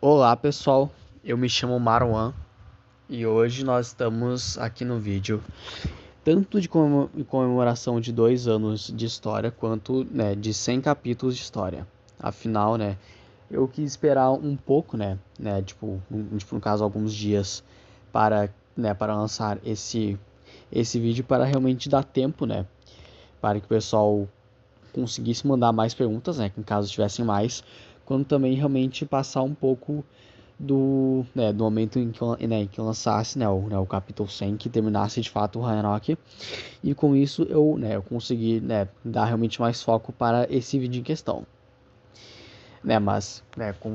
Olá pessoal, eu me chamo Marwan e hoje nós estamos aqui no vídeo tanto de comemoração de 2 anos de história quanto de 100 capítulos de história. Afinal, eu quis esperar um pouco, no caso alguns dias para lançar esse vídeo para realmente dar tempo, para que o pessoal conseguisse mandar mais perguntas, em caso tivessem mais, quando também realmente passar um pouco do momento em que eu lançasse, o capítulo 100, que terminasse de fato o Ragnarok. E com isso eu consegui, dar realmente mais foco para esse vídeo em questão. Mas,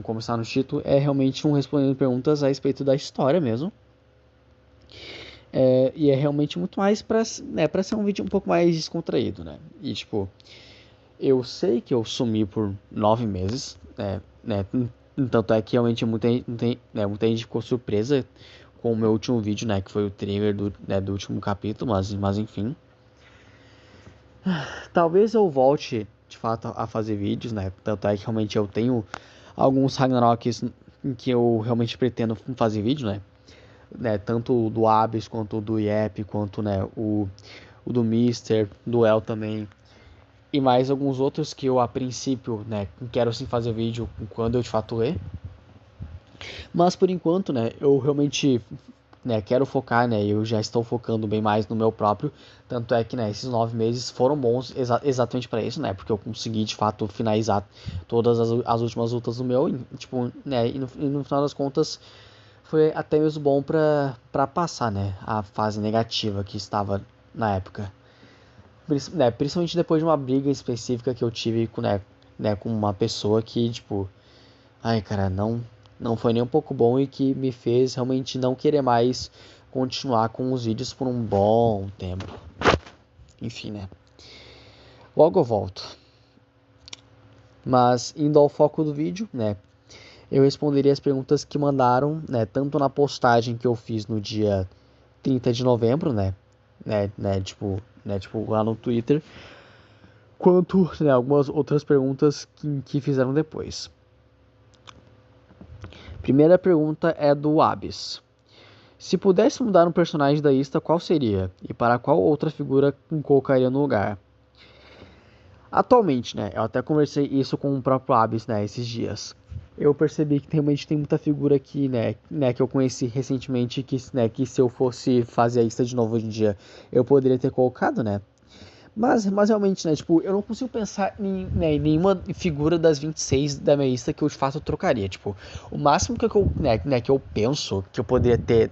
como está no título, é realmente um respondendo perguntas a respeito da história mesmo. E é realmente muito mais para ser um vídeo um pouco mais descontraído, E tipo, eu sei que eu sumi por 9 meses, tanto é que realmente muita gente ficou surpresa com o meu último vídeo, que foi o trailer do último capítulo, mas enfim. Talvez eu volte, de fato, a fazer vídeos, tanto é que realmente eu tenho alguns Ragnaroks em que eu realmente pretendo fazer vídeo, tanto do Abyss, quanto do Yep, quanto, o do Mister, do El também. E mais alguns outros que eu, a princípio, quero sim fazer vídeo quando eu de fato ler. Mas por enquanto, eu realmente quero focar, eu já estou focando bem mais no meu próprio. Tanto é que, esses 9 meses foram bons exatamente para isso, porque eu consegui de fato finalizar todas as últimas lutas do meu. Tipo, e no final das contas foi até mesmo bom para passar, a fase negativa que estava na época. Principalmente depois de uma briga específica que eu tive com uma pessoa que, tipo, ai, cara, não foi nem um pouco bom e que me fez realmente não querer mais continuar com os vídeos por um bom tempo. Enfim, logo eu volto. Mas indo ao foco do vídeo, eu responderia as perguntas que mandaram, tanto na postagem que eu fiz no dia 30 de novembro, tipo, lá no Twitter, quanto, algumas outras perguntas que fizeram depois. Primeira pergunta é do Abyss. Se pudesse mudar um personagem da lista, qual seria? E para qual outra figura colocaria no lugar? Atualmente, eu até conversei isso com o próprio Abyss, esses dias. Eu percebi que realmente tem muita figura aqui, que eu conheci recentemente, que se eu fosse fazer a lista de novo hoje em dia, eu poderia ter colocado, Mas realmente, tipo, eu não consigo pensar em nenhuma figura das 26 da minha lista que eu de fato trocaria. Tipo, o máximo que eu penso que eu poderia ter,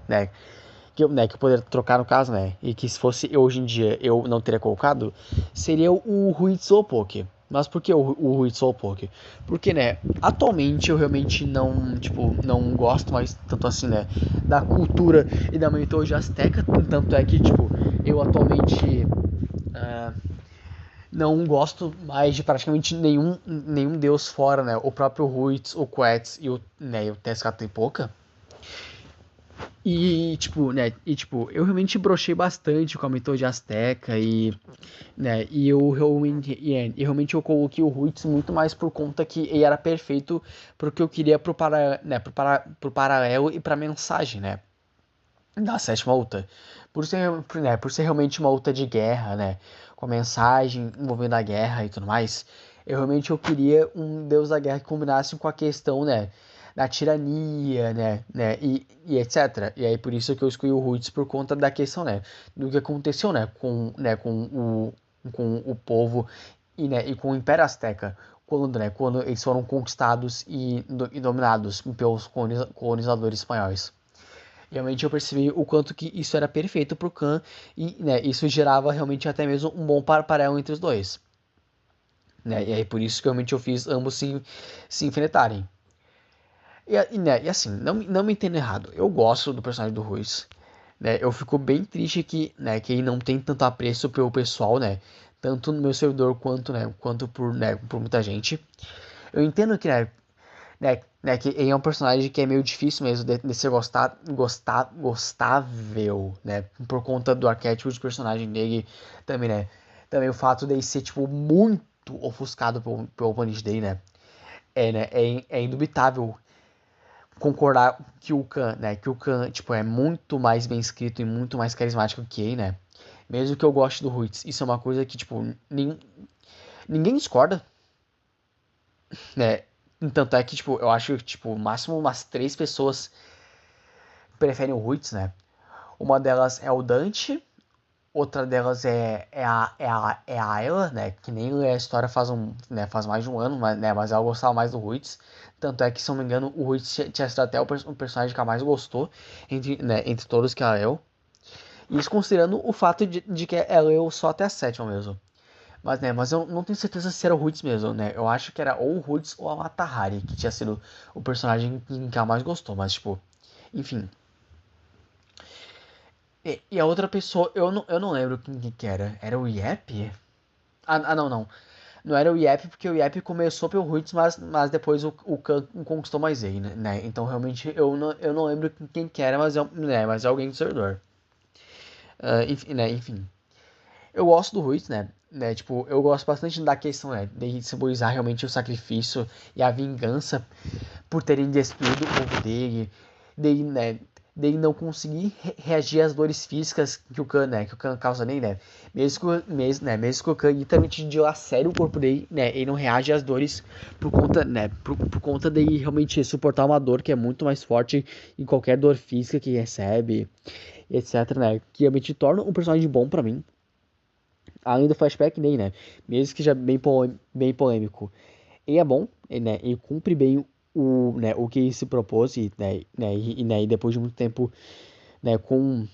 que eu poderia trocar no caso, e que se fosse hoje em dia eu não teria colocado, seria o Huitzilopochtli. Mas por que o Huitzilopochtli? Porque, atualmente eu realmente não, tipo, não gosto mais tanto assim, da cultura e da mitologia azteca, tanto é que, tipo, eu atualmente não gosto mais de praticamente nenhum deus fora, o próprio Huitz, o Quetz e o Tezcatlipoca. E eu realmente brochei bastante com a mitologia azteca e eu coloquei o Huitz muito mais por conta que ele era perfeito pro que eu queria pro paralelo e pra mensagem, da sétima luta. Por ser realmente uma luta de guerra, com a mensagem envolvendo a guerra e tudo mais, eu queria um deus da guerra que combinasse com a questão, da tirania, e etc. E aí por isso que eu escolhi o Roots por conta da questão, do que aconteceu, com o povo e com o Império Azteca, quando eles foram conquistados e dominados pelos colonizadores espanhóis. Realmente eu percebi o quanto que isso era perfeito pro Khan e isso gerava realmente até mesmo um bom paralelo entre os dois. E aí por isso que realmente eu fiz ambos se enfrentarem. E assim, não me entenda errado, eu gosto do personagem do Ruiz. Eu fico bem triste que ele não tem tanto apreço pelo pessoal, tanto no meu servidor quanto por muita gente. Eu entendo que, que ele é um personagem que é meio difícil mesmo de ser gostável, por conta do arquétipo de personagem dele, também, também o fato dele ser, tipo, muito ofuscado pelo oponente dele, é indubitável concordar que o Khan, tipo, é muito mais bem escrito e muito mais carismático que ele, né? Mesmo que eu goste do Ruiz, isso é uma coisa que, tipo, ninguém discorda, né? Tanto é que, tipo, eu acho que, tipo, o máximo umas 3 pessoas preferem o Ruiz, né? Uma delas é o Dante, outra delas é a Ayla, né? Que nem lê a história faz mais de um ano, mas ela gostava mais do Ruiz. Tanto é que, se eu não me engano, o Ruiz tinha sido até o personagem que ela mais gostou entre todos que ela leu. Isso considerando o fato de que ela leu só até a sétima mesmo. Mas eu não tenho certeza se era o Hoots mesmo, né? Eu acho que era ou o Hoots ou a Matahari, que tinha sido o personagem em que ela mais gostou. Mas, tipo, enfim. E a outra pessoa, eu não lembro quem que era. Era o Yep? Não, não. Não era o Yep, porque o Yep começou pelo Hoots, mas depois o Khan conquistou mais ele, né? Então, realmente, eu não lembro quem que era, mas é alguém do servidor. Enfim. Eu gosto do Ruiz, né? Tipo, eu gosto bastante da questão, né? De simbolizar realmente o sacrifício e a vingança por terem destruído o povo dele, dele, né? Dele não conseguir reagir às dores físicas que o Khan causa nele, né? Mesmo que o Khan literalmente dilacere o corpo dele, né? Ele não reage às dores por conta, né? Por conta dele realmente suportar uma dor que é muito mais forte em qualquer dor física que recebe, etc, né? Que realmente torna um personagem bom pra mim, além do flashback dele, né? Mesmo que já bem polêmico. Ele é bom, né? Ele cumpre bem o que ele se propôs, e depois de muito tempo, né, com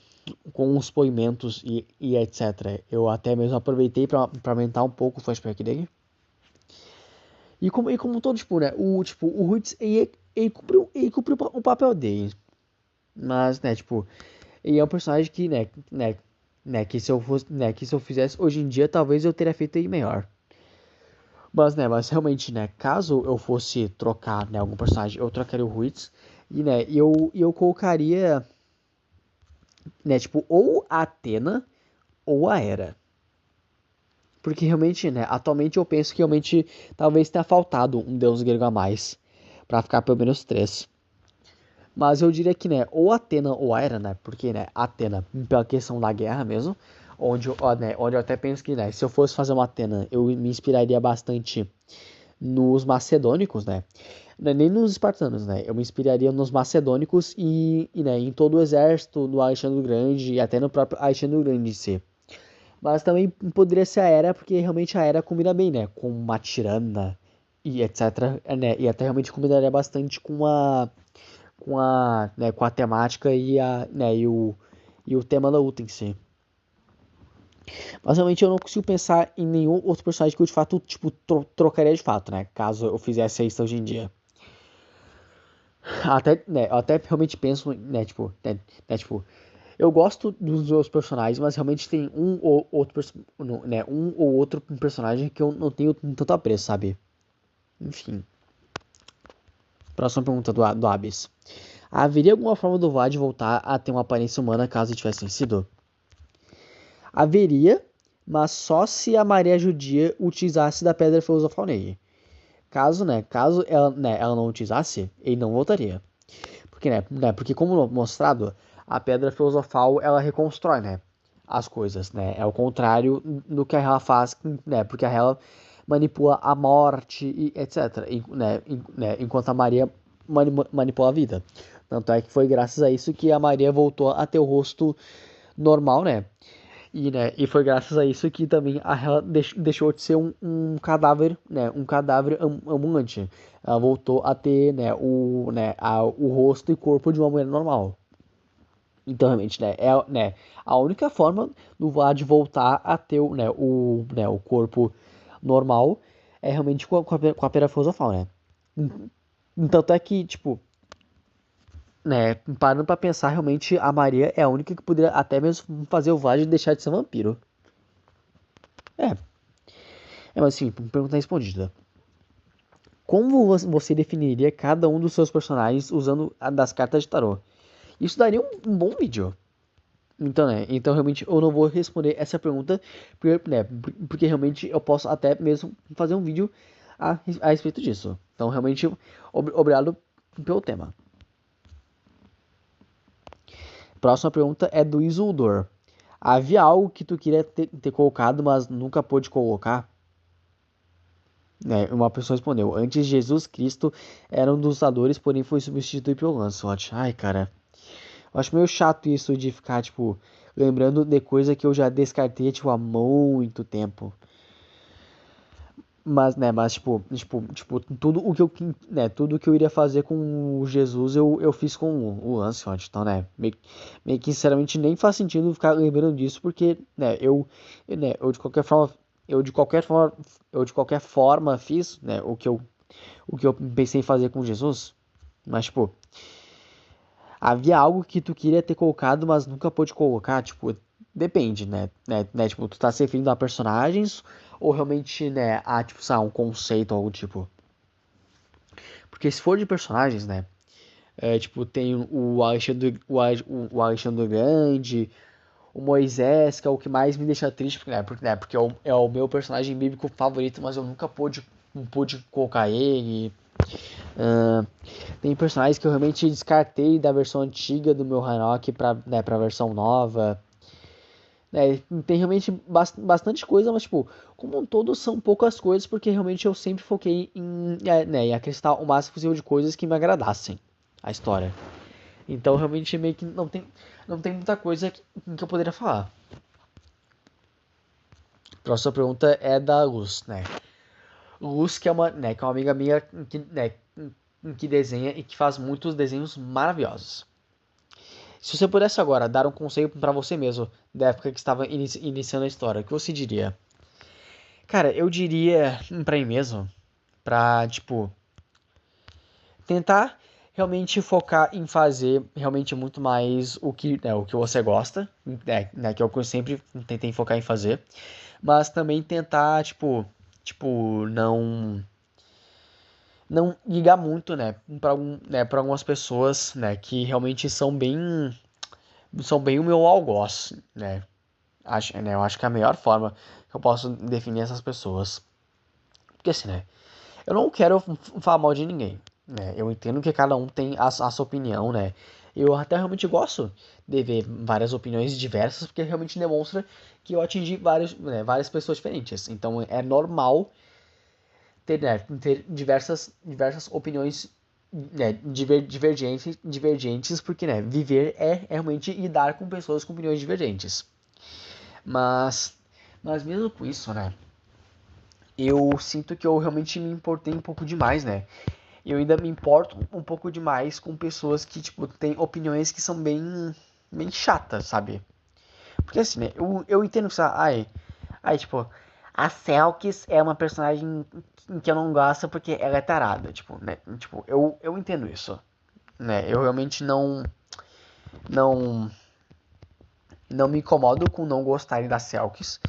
os poimentos e etc. Eu até mesmo aproveitei para aumentar um pouco o flashback dele. E como todo, tipo, né? O Roots, ele cumpre o papel dele. Mas, né, tipo, ele é um personagem que, que se eu fizesse hoje em dia, talvez eu teria feito ele melhor. Mas realmente, né, caso eu fosse trocar, né, algum personagem, eu trocaria o Ruiz e eu colocaria, né, tipo, ou a Athena ou a Hera. Porque realmente, né, atualmente eu penso que realmente talvez tenha faltado um deus grego a mais pra ficar pelo menos 3. Mas eu diria que, né, ou a Athena ou a Hera, né, porque, né, a Athena, pela questão da guerra mesmo, onde eu até penso que, né, se eu fosse fazer uma Athena, eu me inspiraria bastante nos macedônicos, né? Nem nos espartanos, né? Eu me inspiraria nos macedônicos né, em todo o exército do Alexandre o Grande e até no próprio Alexandre o Grande em si. Mas também poderia ser a Hera, porque realmente a Hera combina bem, né? Com uma tirana e etc, né? E até realmente combinaria bastante com a temática e o tema da luta em si. Mas realmente eu não consigo pensar em nenhum outro personagem que eu de fato, tipo, trocaria de fato, né? Caso eu fizesse isso hoje em dia. Eu até realmente penso, tipo, eu gosto dos meus personagens, mas realmente tem um ou outro personagem que eu não tenho tanto apreço, sabe? Enfim. Próxima pergunta do Abis. Haveria alguma forma do Vlad voltar a ter uma aparência humana caso ele tivesse vencido? Haveria, mas só se a Maria Judia utilizasse da Pedra Filosofal nele. Caso ela não utilizasse, ele não voltaria. Porque como mostrado, a Pedra Filosofal, ela reconstrói, né, as coisas, né? É o contrário do que a Hela faz, né? Porque a Hela manipula a morte e etc, enquanto a Maria manipula a vida. Tanto é que foi graças a isso que a Maria voltou a ter o rosto normal, né? E foi graças a isso que também a Hela deixou de ser um cadáver, né? Um cadáver ambulante. Ela voltou a ter, o rosto e corpo de uma mulher normal. Então, realmente, a única forma do Vlad voltar a ter o corpo normal é realmente com a Pedra Filosofal, né? Tanto é que, tipo, né, parando pra pensar, realmente a Maria é a única que poderia até mesmo fazer o Vlad deixar de ser vampiro. É, mas assim, pergunta respondida. Como você definiria cada um dos seus personagens usando das cartas de tarô? Isso daria um bom vídeo. Então realmente eu não vou responder essa pergunta, porque realmente eu posso até mesmo fazer um vídeo a respeito disso. Então realmente, obrigado pelo tema. Próxima pergunta é do Isuldor. Havia algo que tu queria ter colocado, mas nunca pôde colocar? Uma pessoa respondeu: Antes Jesus Cristo era um dos lutadores, porém foi substituído pelo Lancelot. Ai, cara. Eu acho meio chato isso de ficar, tipo, lembrando de coisa que eu já descartei, tipo, há muito tempo. Mas tipo, tudo que eu iria fazer com o Jesus, eu fiz com o Lancelot. Então, meio que sinceramente nem faz sentido ficar lembrando disso, porque, eu de qualquer forma, eu de qualquer forma fiz, o que eu pensei em fazer com Jesus. Mas, tipo, havia algo que tu queria ter colocado, mas nunca pôde colocar, tipo, depende, tipo, tu tá se referindo a personagens ou realmente, a, tipo, sabe, um conceito ou algo tipo. Porque se for de personagens, tipo, tem o Alexandre Grande, o Moisés, que é o que mais me deixa triste, porque é o meu personagem bíblico favorito, mas eu nunca pude colocar ele. Uh, Tem personagens que eu realmente descartei da versão antiga do meu Hanok pra versão nova. Tem realmente bastante coisa, mas, tipo, como um todo são poucas coisas, porque realmente eu sempre foquei em acrescentar o máximo possível de coisas que me agradassem a história. Então, realmente, meio que não tem muita coisa que eu poderia falar. A próxima pergunta é da Luz, Luz, que é uma amiga minha que desenha e que faz muitos desenhos maravilhosos. Se você pudesse agora dar um conselho para você mesmo, da época que estava iniciando a história, o que você diria? Cara, eu diria pra mim mesmo, pra, tipo, tentar realmente focar em fazer realmente muito mais o que você gosta, que é o que eu sempre tentei focar em fazer, mas também tentar, não ligar muito, para algumas pessoas, que realmente são bem o meu algoz, eu acho que é a melhor forma que eu posso definir essas pessoas. Porque assim, eu não quero falar mal de ninguém, eu entendo que cada um tem a sua opinião, eu até realmente gosto de ver várias opiniões diversas, porque realmente demonstra que eu atingi várias pessoas diferentes. Então é normal ter diversas opiniões divergentes, porque viver é realmente lidar com pessoas com opiniões divergentes. Mas, mas mesmo com isso, eu sinto que eu realmente me importei um pouco demais, Eu ainda me importo um pouco demais com pessoas que, tipo, têm opiniões que são bem chatas, sabe? Porque assim, eu entendo que, tipo, a Selkis é uma personagem que eu não gosto porque ela é tarada, tipo, eu entendo isso, Eu realmente não, não me incomodo com não gostarem da Selkis.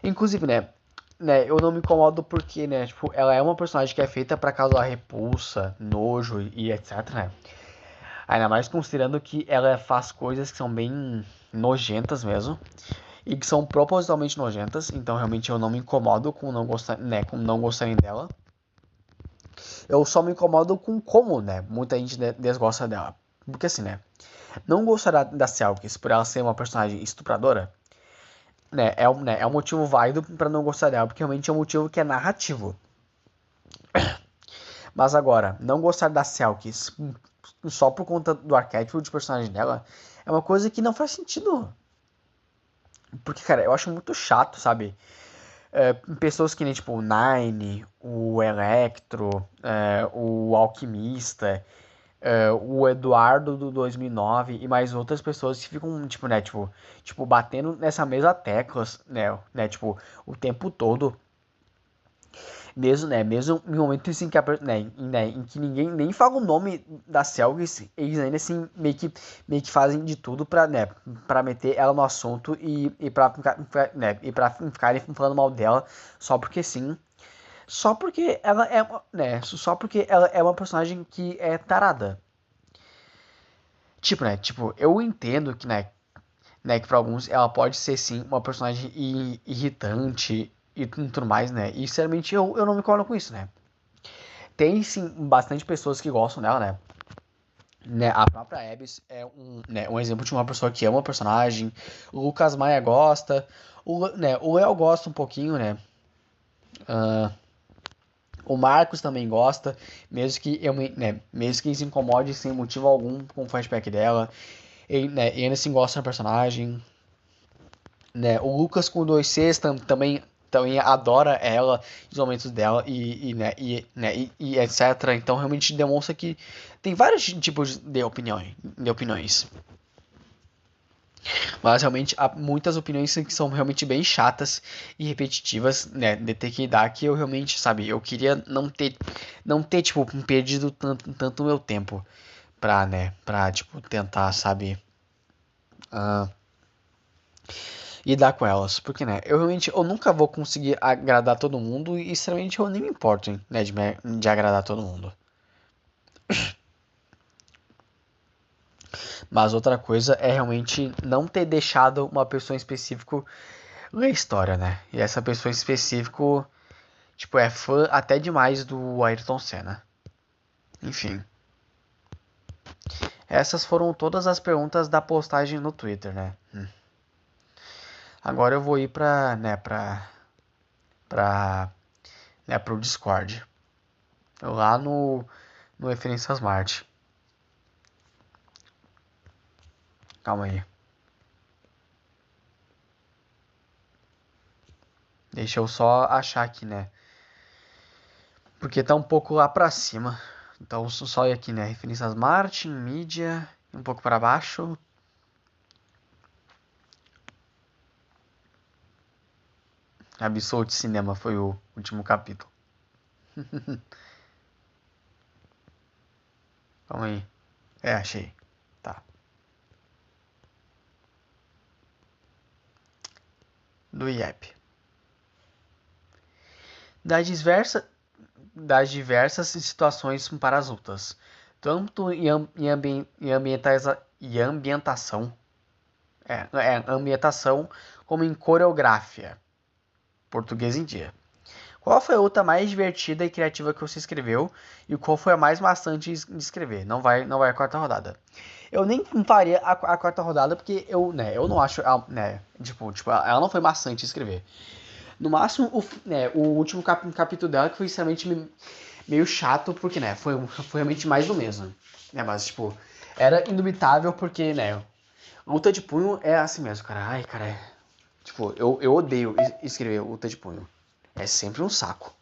Inclusive, eu não me incomodo porque, tipo, ela é uma personagem que é feita pra causar repulsa, nojo e etc, Ainda mais considerando que ela faz coisas que são bem nojentas mesmo. E que são propositalmente nojentas. Então realmente eu não me incomodo com com não gostarem dela. Eu só me incomodo com como, muita gente desgosta dela. Porque assim, não gostar da Selkis por ela ser uma personagem estupradora, é um motivo válido pra não gostar dela, porque realmente é um motivo que é narrativo. Mas agora, não gostar da Selkis só por conta do arquétipo de personagem dela é uma coisa que não faz sentido. Porque, cara, eu acho muito chato, sabe? Pessoas que nem, tipo, o Nine, o Electro, o Alquimista, o Eduardo do 2009 e mais outras pessoas que ficam, tipo, batendo nessa mesma tecla, tipo, o tempo todo. Mesmo em momentos em que, em que ninguém nem fala o nome da Selgis, eles ainda assim meio que fazem de tudo pra meter ela no assunto e pra ficarem falando mal dela só porque sim. Só porque ela é, só porque ela é uma personagem que é tarada. Tipo, eu entendo que pra alguns ela pode ser sim uma personagem irritante e tudo mais, E sinceramente eu não me incomodo com isso, Tem sim bastante pessoas que gostam dela, né, a própria Abyss é um exemplo de uma pessoa que ama o personagem. O Lucas Maia gosta. O Léo gosta um pouquinho, né? Ah, o Marcos também gosta, mesmo que se incomode sem motivo algum com o flashback dela. Ele assim gosta do personagem, né? O Lucas com 2 Cs também adora ela, os momentos dela e etc. Então realmente demonstra que tem vários tipos de opiniões. Mas realmente há muitas opiniões que são realmente bem chatas e repetitivas, né? De ter que dar que eu realmente, sabe, eu queria não ter tipo, perdido tanto meu tempo pra, tipo, tentar, sabe, uh, lidar com elas. Porque, né, eu nunca vou conseguir agradar todo mundo e, sinceramente, eu nem me importo, né, de agradar todo mundo. Mas outra coisa é realmente não ter deixado uma pessoa em específico ler a história, né? E essa pessoa em específico, tipo, é fã até demais do Ayrton Senna. Enfim. Essas foram todas as perguntas da postagem no Twitter, né? Agora eu vou ir pro Discord. Lá no Referências Marte. Calma aí. Deixa eu só achar aqui, né? Porque tá um pouco lá pra cima. Então só ir aqui, né? Referências Marte, mídia, um pouco para baixo. Absolute Cinema foi o último capítulo. Calma aí. Achei. Tá. Do IEP. Das diversas, das diversas situações para as lutas, tanto em ambientação, ambientação como em coreografia, português em dia. Qual foi a luta mais divertida e criativa que você escreveu e qual foi a mais maçante de escrever? Não vai a quarta rodada. Eu nem faria a quarta rodada porque eu não acho, tipo, ela não foi maçante de escrever. No máximo, o último capítulo dela que foi extremamente meio chato, porque, né, foi realmente mais do mesmo. Né, mas, tipo, era indubitável porque, né, luta de punho é assim mesmo, cara. Ai, cara, tipo, eu odeio escrever luta de punho. É sempre um saco.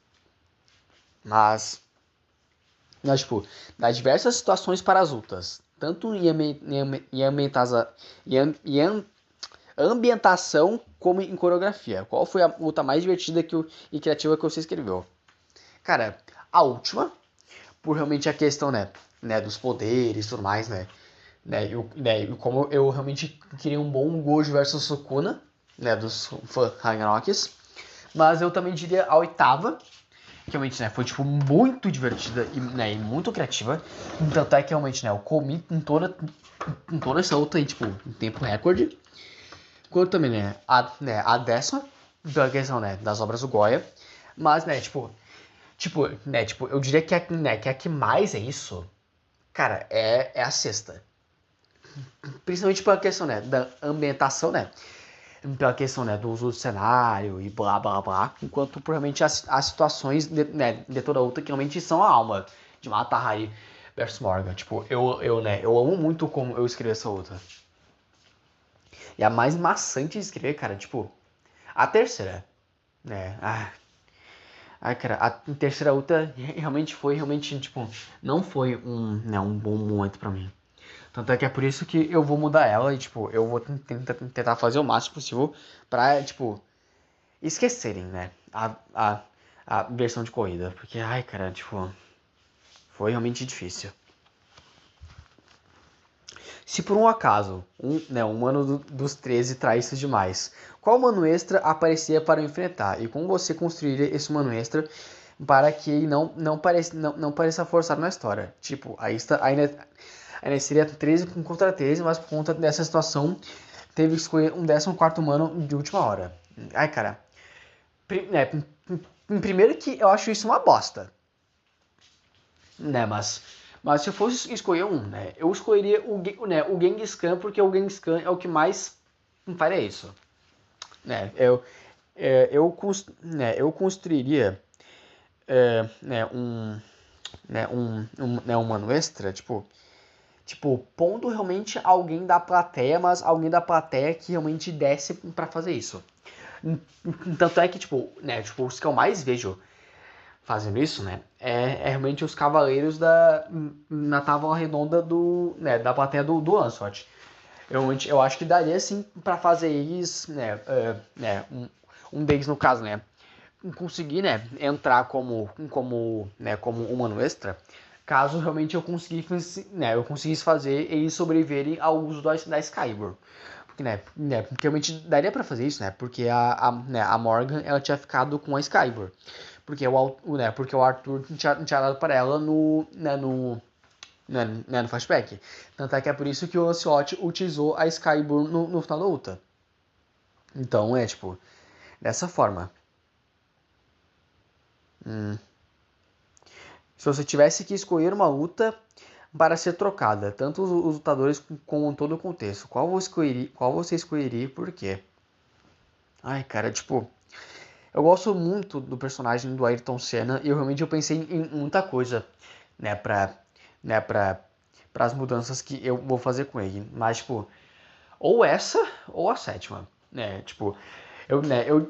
Mas tipo, das diversas situações para as lutas, tanto em ambientação como em coreografia. Qual foi a luta mais divertida e criativa que você escreveu? Cara, a última, por realmente a questão, dos poderes e tudo mais, como eu realmente queria um bom Gojo versus Sukuna, dos Ragnaroks. Mas eu também diria a oitava, que realmente, foi, tipo, muito divertida e muito criativa. Tanto é que realmente, eu comi em toda essa luta aí, tipo, em tempo recorde. Quanto também, a décima, pela questão, das obras do Goya. Mas, eu diria que a que mais é isso, cara, é a sexta. Principalmente pela questão, da ambientação, pela questão, do uso do cenário e blá blá blá, enquanto provavelmente as situações de toda outra que realmente são a alma de Mata Hari versus Morgan. Tipo, eu amo muito como eu escrevi essa outra. E a mais maçante de escrever, cara, tipo, a terceira, né? Ai, cara, a terceira luta realmente, tipo, não foi um bom momento pra mim. Tanto é que é por isso que eu vou mudar ela e, tipo, eu vou tentar fazer o máximo possível pra, tipo, esquecerem, a versão de corrida. Porque, ai, cara, tipo, foi realmente difícil. Se por um acaso, um mano dos 13 traz demais, qual mano extra aparecia para enfrentar? E como você construiria esse mano extra para que ele não pareça forçado na história? Tipo, ainda seria 13 contra 13, mas por conta dessa situação, teve que escolher um 14º mano de última hora. Ai, cara. Primeiro que eu acho isso uma bosta. Mas Mas se eu fosse escolher um, né, eu escolheria o Genghis Khan, porque o Genghis Khan é o que mais faria isso. Né, eu construiria um mano extra, tipo, pondo realmente alguém da plateia, mas alguém da plateia que realmente desse pra fazer isso. Tanto é que, tipo, os que eu mais vejo fazendo isso, né, é realmente os cavaleiros na tábua redonda da plateia do Lancelot. Eu acho que daria sim pra fazer eles, um deles no caso, né, conseguir, né, entrar como humano extra, caso realmente eu conseguisse fazer eles sobreviverem ao uso da Skyward. Porque realmente daria pra fazer isso, né? Porque a Morgan ela tinha ficado com a Skyward. Porque o Arthur tinha dado para ela no flashback. Tanto é que é por isso que o Lancelot utilizou a Skyward no final da luta. Então tipo, dessa forma. Se você tivesse que escolher uma luta para ser trocada, tanto os lutadores como todo o contexto, qual você escolheria e por quê? Ai, cara, tipo, eu gosto muito do personagem do Ayrton Senna e eu pensei em muita coisa, né, para as mudanças que eu vou fazer com ele. Mas, tipo, ou essa ou a sétima, né? Tipo, eu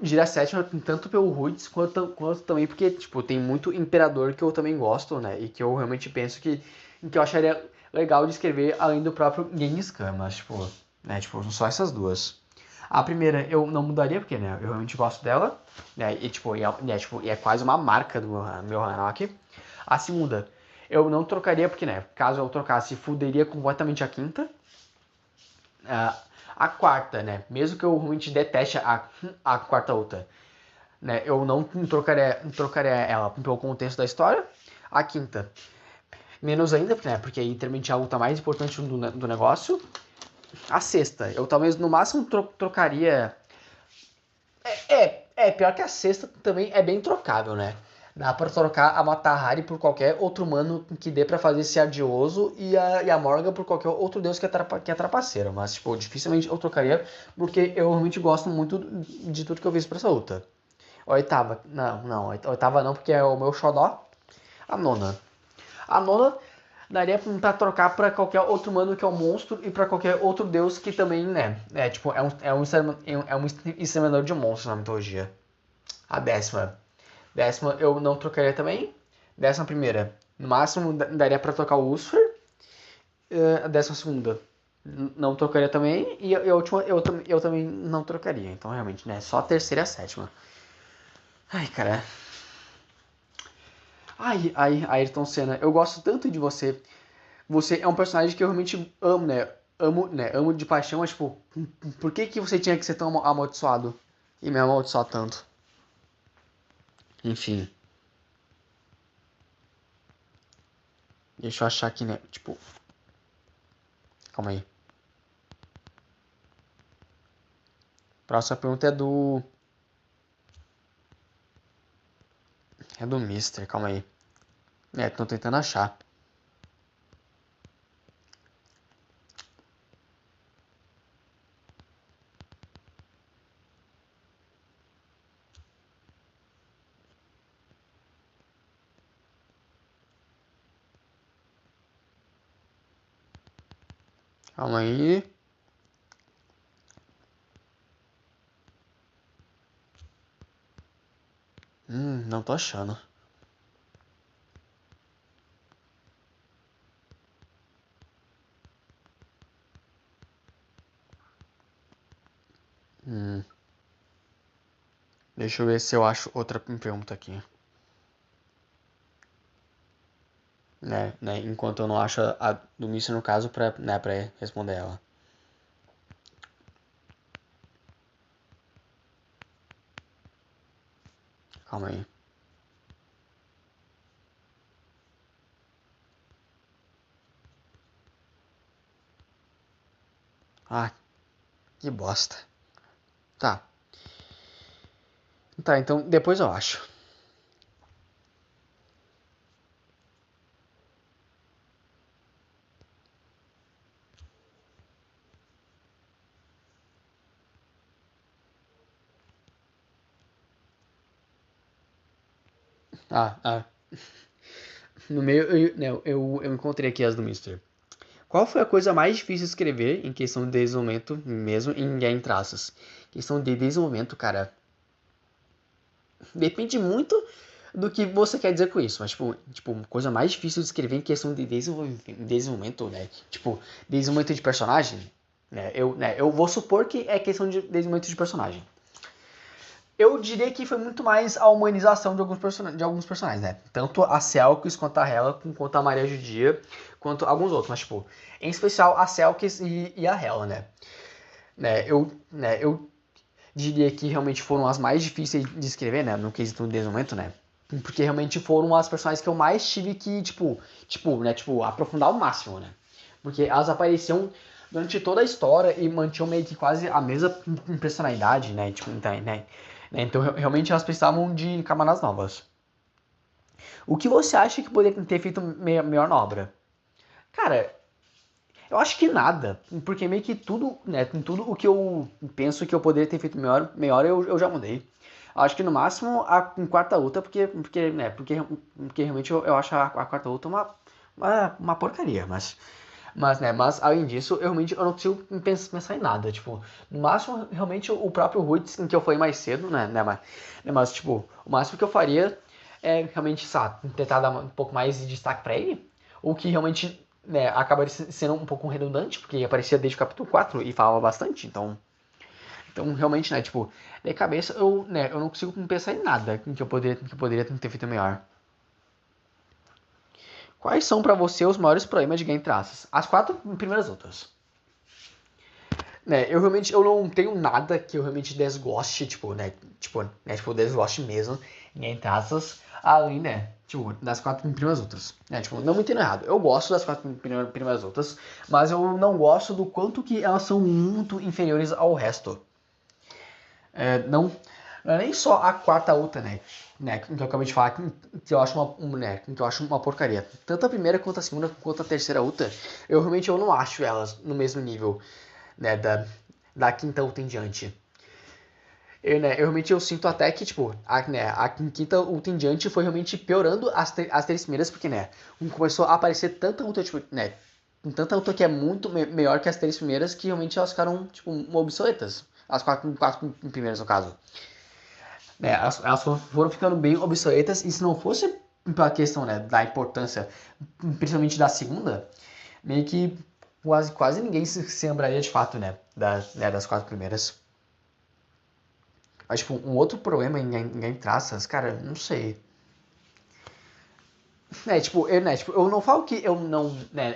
diria a sétima tanto pelo Roots quanto também porque, tipo, tem muito imperador que eu também gosto, né? E que eu realmente penso que eu acharia legal de escrever além do próprio Genghis Khan, mas, tipo, tipo, são só essas duas. A primeira eu não mudaria, porque, né, eu realmente gosto dela, né, e é quase uma marca do meu Hanok. A segunda, eu não trocaria, porque, né, caso eu trocasse, fuderia completamente a quinta. A quarta, né, mesmo que eu realmente deteste a quarta luta, né, eu não trocaria ela pelo contexto da história. A quinta, menos ainda, né, porque aí literalmente é a luta mais importante do negócio. A sexta, eu talvez no máximo trocaria. Pior que a sexta também é bem trocável, né? Dá pra trocar a Matahari por qualquer outro humano que dê pra fazer esse adioso e a Morgan por qualquer outro deus que é trapaceiro. Mas, tipo, dificilmente eu trocaria porque eu realmente gosto muito de tudo que eu fiz pra essa luta. Oitava, não, oitava não, porque é o meu xodó. A nona. A nona daria pra trocar pra qualquer outro humano que é um monstro e pra qualquer outro deus que também, né? Tipo, é um exterminador de monstros na mitologia. A décima. Décima eu não trocaria também. Décima primeira. No máximo daria pra trocar o Lucifer. A décima segunda. Não trocaria também. E a última eu também não trocaria. Então realmente, né? Só a terceira e a sétima. Ai, cara. Ai, Ayrton Senna. Eu gosto tanto de você. Você é um personagem que eu realmente amo, né? Amo de paixão, mas tipo, por que você tinha que ser tão amaldiçoado? E me amaldiçoar tanto? Enfim, deixa eu achar aqui, né? Tipo, calma aí. Próxima pergunta é do Mister, calma aí. Tô tentando achar. Calma aí. Não tô achando. Hum, deixa eu ver se eu acho outra pergunta aqui. Enquanto eu não acho a do Mister no caso pra responder ela. Calma aí. Ah, que bosta. Tá. Tá, então depois eu acho. Ah, ah. No meio, eu encontrei aqui as do Mister. Qual foi a coisa mais difícil de escrever em questão de desenvolvimento, mesmo em traços? Questão de desenvolvimento, cara, depende muito do que você quer dizer com isso. Mas, coisa mais difícil de escrever em questão de desenvolvimento, né? Tipo, desenvolvimento de personagem, eu vou supor que é questão de desenvolvimento de personagem. Eu diria que foi muito mais a humanização de alguns personagens, né? Tanto a Selkis, quanto a Hela, quanto a Maria Judia, quanto alguns outros. Mas, tipo, em especial a Selkis e a Hela, né? Eu diria que realmente foram as mais difíceis de escrever, né? No quesito do desenvolvimento, né? Porque realmente foram as personagens que eu mais tive que, aprofundar ao máximo, né? Porque elas apareciam durante toda a história e mantinham meio que quase a mesma personalidade, né? Então realmente elas precisavam de camadas novas. O que você acha que poderia ter feito melhor na obra? Cara, eu acho que nada, porque meio que tudo, né, tudo o que eu penso que eu poderia ter feito melhor eu já mudei. Acho que no máximo a quarta luta, porque realmente eu acho a quarta luta uma porcaria, mas além disso, eu realmente eu não consigo pensar em nada, tipo, no máximo realmente o próprio Roots, que eu falei mais cedo, mas tipo, o máximo que eu faria é realmente, sabe, tentar dar um pouco mais de destaque pra ele, o que realmente, né, acabaria sendo um pouco redundante, porque aparecia desde o capítulo 4 e falava bastante, então realmente, né, tipo, de cabeça eu não consigo pensar em nada que eu poderia ter feito melhor. Quais são pra você os maiores problemas de Game Traças? As quatro primeiras lutas. Eu realmente eu não tenho nada que eu realmente desgoste, desgoste mesmo em traças, além, das quatro primeiras lutas. Não me entendo errado. Eu gosto das quatro primeiras lutas, mas eu não gosto do quanto que elas são muito inferiores ao resto. Não é nem só a quarta luta, que eu acabei de falar, que eu acho que eu acho uma porcaria. Tanto a primeira quanto a segunda quanto a terceira luta, eu não acho elas no mesmo nível, da quinta luta em diante. Eu realmente eu sinto até que, a quinta luta em diante foi realmente piorando as três primeiras, porque, começou a aparecer tanta luta, tanta luta que é muito melhor que as três primeiras, que realmente elas ficaram, obsoletas. As quatro primeiras, no caso. Elas foram ficando bem obsoletas, e se não fosse pela questão, da importância, principalmente da segunda, meio que quase ninguém se lembraria de fato, das quatro primeiras. Mas, um outro problema em traças, cara, não sei. Eu não falo que eu não,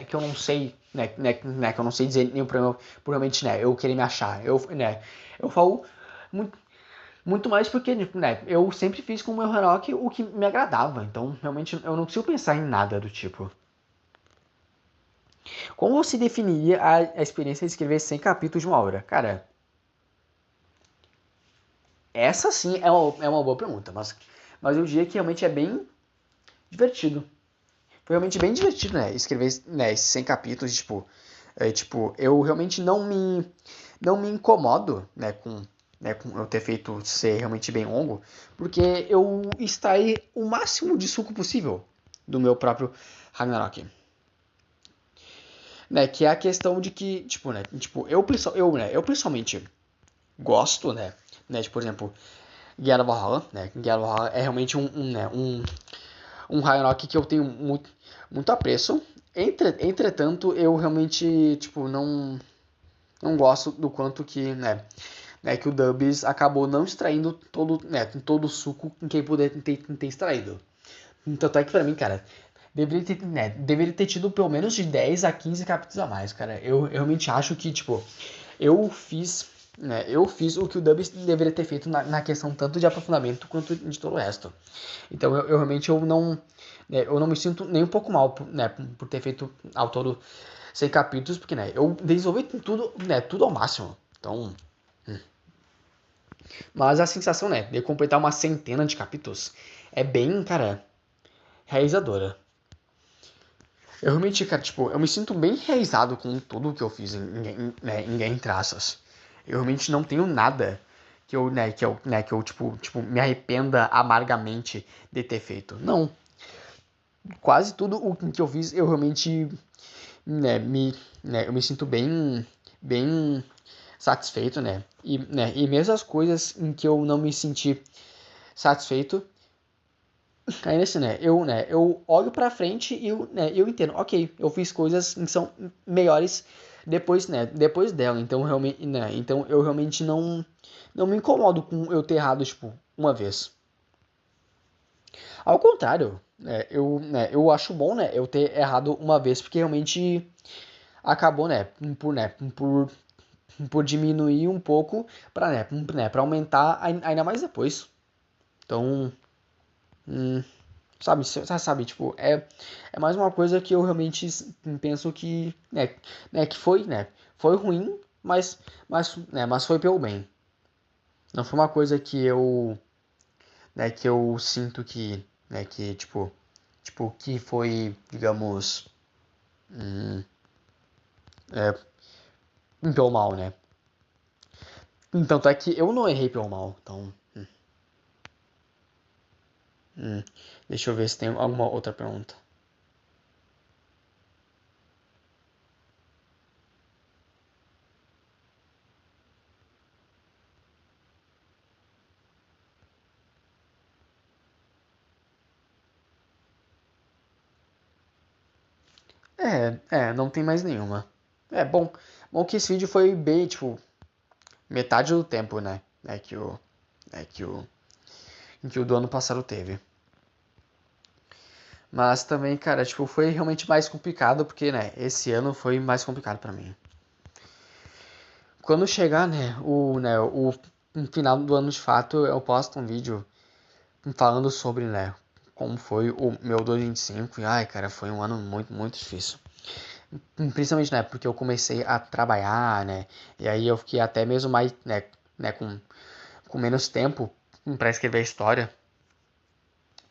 que eu não sei, que eu não sei dizer nenhum problema, provavelmente, eu querer me achar. Eu falo muito, muito mais porque, eu sempre fiz com o meu Hanok o que me agradava. Então, realmente, eu não consigo pensar em nada do tipo. Como você definiria a experiência de escrever 100 capítulos de uma obra? Cara, essa sim é uma boa pergunta, mas eu diria que realmente é bem divertido. Foi realmente bem divertido, escrever, esses 100 capítulos, eu realmente não me incomodo, com eu ter feito ser realmente bem longo, porque eu extraí o máximo de suco possível do meu próprio Ragnarok. Que é a questão de que, eu pessoalmente gosto, por exemplo, Guerra Valhalla, Guerra Valhalla é realmente um Ragnarok que eu tenho muito apreço. Entretanto, eu realmente, não gosto do quanto que, que o Dubs acabou não extraindo todo o suco que ele poderia ter extraído. Tanto é que pra mim, cara, deveria ter tido pelo menos de 10 a 15 capítulos a mais, cara. Eu realmente acho que, eu fiz, eu fiz o que o Dubs deveria ter feito na questão tanto de aprofundamento quanto de todo o resto. Então eu realmente eu não me sinto nem um pouco mal por ter feito ao todo 100 capítulos, porque eu desenvolvi tudo ao máximo. Então, mas a sensação de completar uma centena de capítulos é bem, cara, realizadora. Eu realmente, cara, eu me sinto bem realizado com tudo que eu fiz em Game Traças. Eu realmente não tenho nada tipo, me arrependa amargamente de ter feito. Não. Quase tudo o que eu fiz, eu realmente, eu me sinto bem satisfeito, né? E mesmo as coisas em que eu não me senti satisfeito, ainda assim, eu olho pra frente e eu entendo, ok, eu fiz coisas que são melhores depois dela, então eu realmente não me incomodo com eu ter errado, tipo, uma vez. Ao contrário, eu acho bom, eu ter errado uma vez, porque realmente acabou, por, por diminuir um pouco para aumentar ainda mais depois. Então, sabe, tipo, é mais uma coisa que eu realmente penso que, que foi ruim, mas foi pelo bem. Não foi uma coisa que eu sinto que foi, digamos, pelo mal, né? Então, é que eu não errei pelo mal, então, hum, deixa eu ver se tem alguma outra pergunta. Não tem mais nenhuma. Bom que esse vídeo foi bem, tipo, metade do tempo, né? Que o do ano passado teve. Mas também, cara, tipo, foi realmente mais complicado porque, esse ano foi mais complicado pra mim. Quando chegar, o final do ano de fato, eu posto um vídeo falando sobre, como foi o meu 2025. E, ai, cara, foi um ano muito, muito difícil. Principalmente, porque eu comecei a trabalhar, e aí eu fiquei até mesmo mais, com menos tempo para escrever a história.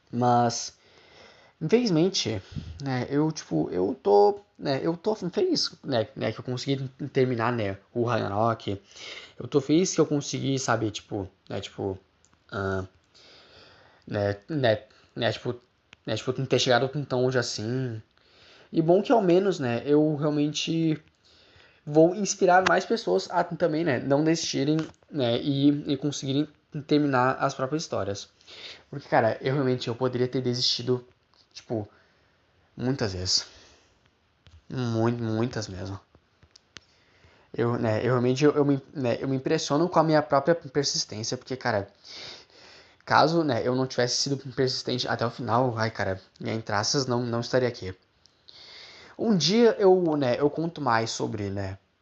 Mas, infelizmente, eu tô feliz, que eu consegui terminar, o Ragnarok. Eu tô feliz que eu consegui, sabe, uh, né, né, tipo, ter chegado tão longe assim. E bom que ao menos, eu realmente vou inspirar mais pessoas a também, não desistirem, e conseguirem terminar as próprias histórias. Porque, cara, eu poderia ter desistido, tipo, muitas vezes. Muitas mesmo. Eu realmente, eu me impressiono com a minha própria persistência, porque, cara, caso, eu não tivesse sido persistente até o final, ai, cara, em traças não estaria aqui. Um dia eu conto mais sobre,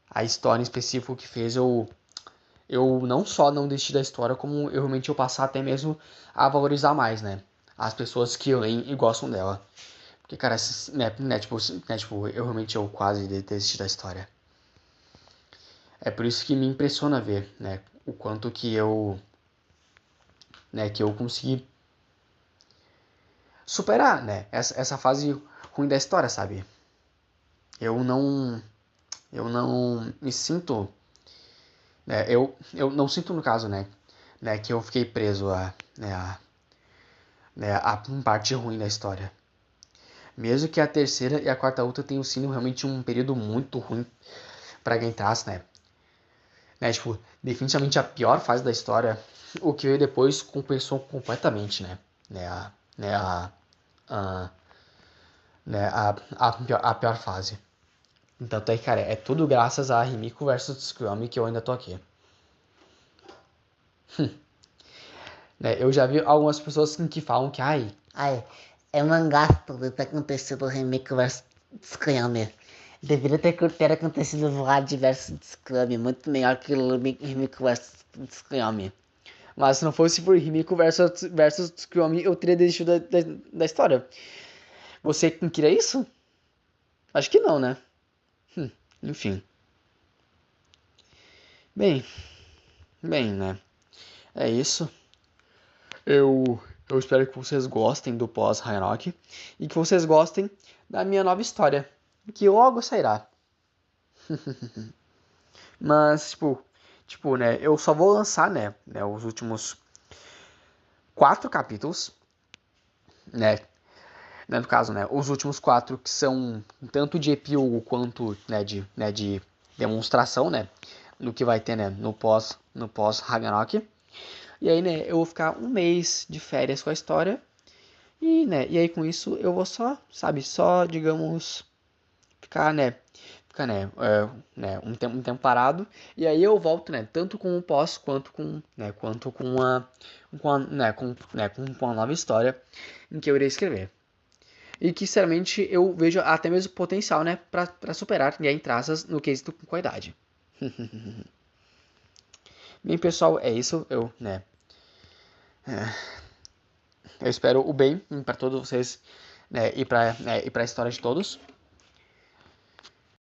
a história em específico que fez eu não só não desistir da história, como eu realmente eu passar até mesmo a valorizar mais, as pessoas que leem e gostam dela. Porque, cara, eu realmente eu quase desisti da história. É por isso que me impressiona ver, o quanto que eu consegui superar, essa fase ruim da história, sabe? Eu não, eu não me sinto, eu não sinto no caso, que eu fiquei preso a parte ruim da história. Mesmo que a terceira e a quarta luta tenham sido realmente um período muito ruim pra quem traz, tipo, definitivamente a pior fase da história, o que veio depois compensou completamente, né, a, né, a, a pior fase. Então, cara, é tudo graças a Himiko versus Tsukuyomi que eu ainda tô aqui. Eu já vi algumas pessoas que falam que, ai, é um mangá tudo ter acontecido o Himiko versus Tsukuyomi. Deveria ter acontecido Vlad versus Tsukuyomi, muito melhor que o Himiko versus Tsukuyomi. Mas se não fosse por Himiko versus Tsukuyomi, eu teria desistido da história. Você queria isso? Acho que não, né? Enfim. Bem, é isso. Eu espero que vocês gostem do pós-Ragnarok e que vocês gostem da minha nova história, que logo sairá. Mas, tipo, Tipo, né, eu só vou lançar, né, os últimos 4 capítulos, né, no caso, né, os últimos 4 que são tanto de epílogo quanto, de demonstração, né, do que vai ter, né, no pós Ragnarok. E aí, né, eu vou ficar um mês de férias com a história. E aí com isso eu vou só, sabe, só, digamos, ficar, um tempo parado. E aí eu volto, né, tanto com o pós quanto com a nova história em que eu irei escrever. E que, sinceramente, eu vejo até mesmo potencial, né, pra superar e em traças no quesito com qualidade. Bem, pessoal, é isso. Eu espero o bem para todos vocês, né, e para a história de todos.